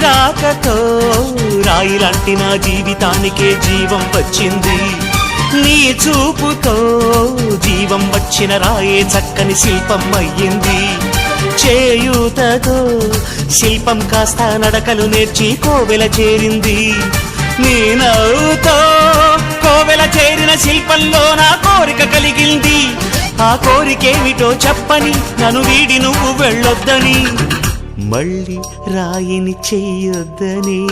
రాకతో రాయిలాంటి నా జీవితానికే జీవం వచ్చింది. నీ చూపుతో జీవం వచ్చిన రాయే చక్కని శిల్పం అయ్యింది. చేయూతతో శిల్పం కాస్త నడకలు నేర్చి కోవెల చేరింది. నీ నవ్వుతో కోవెల చేరిన శిల్పంలో నా కోరిక కలిగింది. ఆ కోరికేమిటో చెప్పని నన్ను వీడి నువ్వు వెళ్ళొద్దని, మళ్ళీ రాయిని చెయ్యొద్దని.